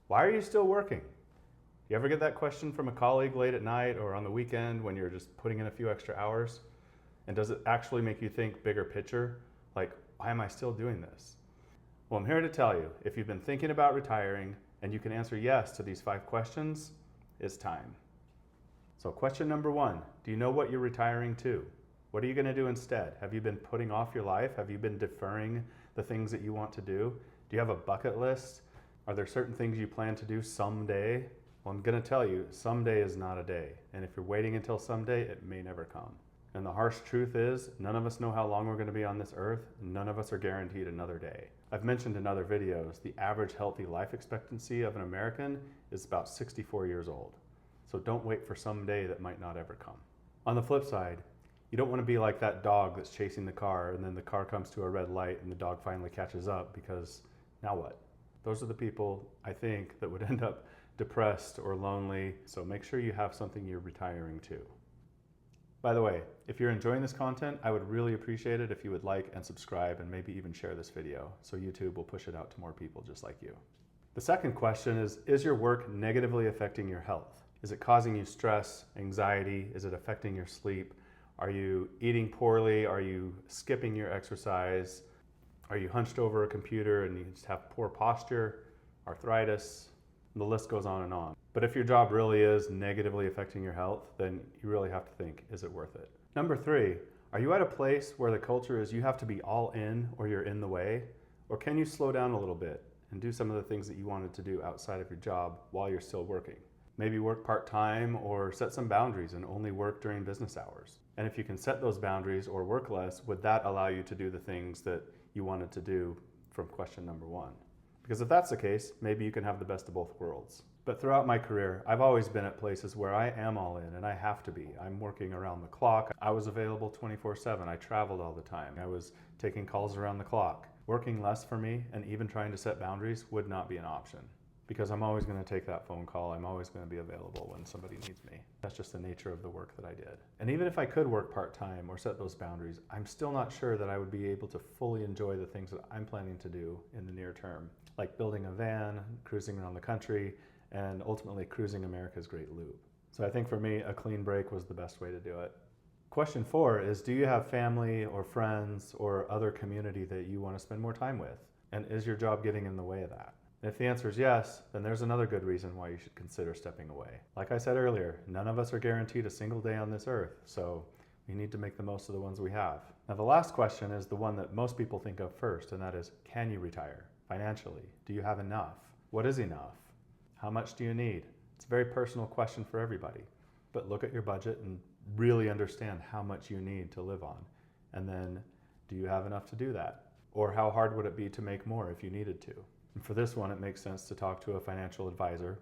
Why are you still working? You ever get that question from a colleague late at night or on the weekend when you're just putting in a few extra hours? And does it actually make you think bigger picture? Like, why am I still doing this? Well, I'm here to tell you, if you've been thinking about retiring and you can answer yes to these 5 questions, it's time. So question number 1, do you know what you're retiring to? What are you going to do instead? Have you been putting off your life? Have you been deferring the things that you want to do? Do you have a bucket list? Are there certain things you plan to do someday? Well, I'm going to tell you, someday is not a day. And if you're waiting until someday, it may never come. And the harsh truth is, none of us know how long we're going to be on this earth. None of us are guaranteed another day. I've mentioned in other videos, the average healthy life expectancy of an American is about 64 years old. So don't wait for some day that might not ever come. On the flip side, you don't want to be like that dog that's chasing the car and then the car comes to a red light and the dog finally catches up, because now what? Those are the people, I think, that would end up depressed or lonely. So make sure you have something you're retiring to. By the way, if you're enjoying this content, I would really appreciate it if you would like and subscribe and maybe even share this video so YouTube will push it out to more people just like you. The second question is your work negatively affecting your health? Is it causing you stress, anxiety? Is it affecting your sleep? Are you eating poorly? Are you skipping your exercise? Are you hunched over a computer and you just have poor posture, arthritis? The list goes on and on. But if your job really is negatively affecting your health, then you really have to think, is it worth it? Number 3, are you at a place where the culture is you have to be all in or you're in the way? Or can you slow down a little bit and do some of the things that you wanted to do outside of your job while you're still working? Maybe work part-time or set some boundaries and only work during business hours. And if you can set those boundaries or work less, would that allow you to do the things that you wanted to do from question number 1? Because if that's the case, maybe you can have the best of both worlds. But throughout my career, I've always been at places where I am all in and I have to be. I'm working around the clock. I was available 24/7. I traveled all the time. I was taking calls around the clock. Working less for me and even trying to set boundaries would not be an option, because I'm always going to take that phone call. I'm always going to be available when somebody needs me. That's just the nature of the work that I did. And even if I could work part-time or set those boundaries, I'm still not sure that I would be able to fully enjoy the things that I'm planning to do in the near term, like building a van, cruising around the country, and ultimately cruising America's Great Loop. So I think for me, a clean break was the best way to do it. Question 4 is, do you have family or friends or other community that you want to spend more time with? And is your job getting in the way of that? If the answer is yes, then there's another good reason why you should consider stepping away. Like I said earlier, none of us are guaranteed a single day on this earth, so we need to make the most of the ones we have. Now, the last question is the one that most people think of first, and that is, can you retire financially? Do you have enough? What is enough? How much do you need? It's a very personal question for everybody, but look at your budget and really understand how much you need to live on. And then, do you have enough to do that? Or how hard would it be to make more if you needed to? And for this one, it makes sense to talk to a financial advisor.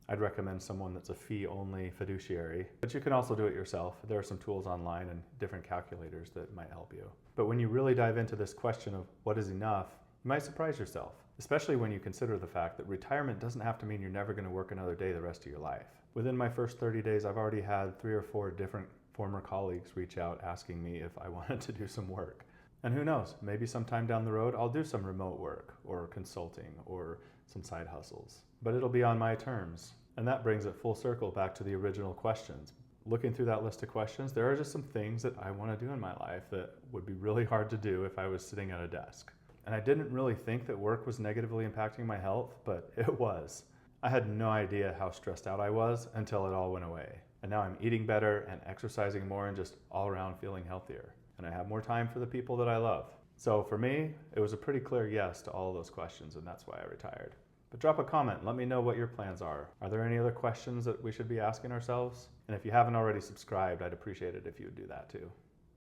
I'd recommend someone that's a fee-only fiduciary, but you can also do it yourself. There are some tools online and different calculators that might help you. But when you really dive into this question of what is enough, you might surprise yourself, especially when you consider the fact that retirement doesn't have to mean you're never going to work another day the rest of your life. Within my first 30 days, I've already had 3 or 4 different former colleagues reach out asking me if I wanted to do some work. And who knows, maybe sometime down the road, I'll do some remote work or consulting or some side hustles, but it'll be on my terms. And that brings it full circle back to the original questions. Looking through that list of questions, there are just some things that I want to do in my life that would be really hard to do if I was sitting at a desk. And I didn't really think that work was negatively impacting my health, but it was. I had no idea how stressed out I was until it all went away. And now I'm eating better and exercising more and just all around feeling healthier. And I have more time for the people that I love. So for me, it was a pretty clear yes to all of those questions, and that's why I retired. But drop a comment, let me know what your plans are. Are there any other questions that we should be asking ourselves? And if you haven't already subscribed, I'd appreciate it if you would do that too.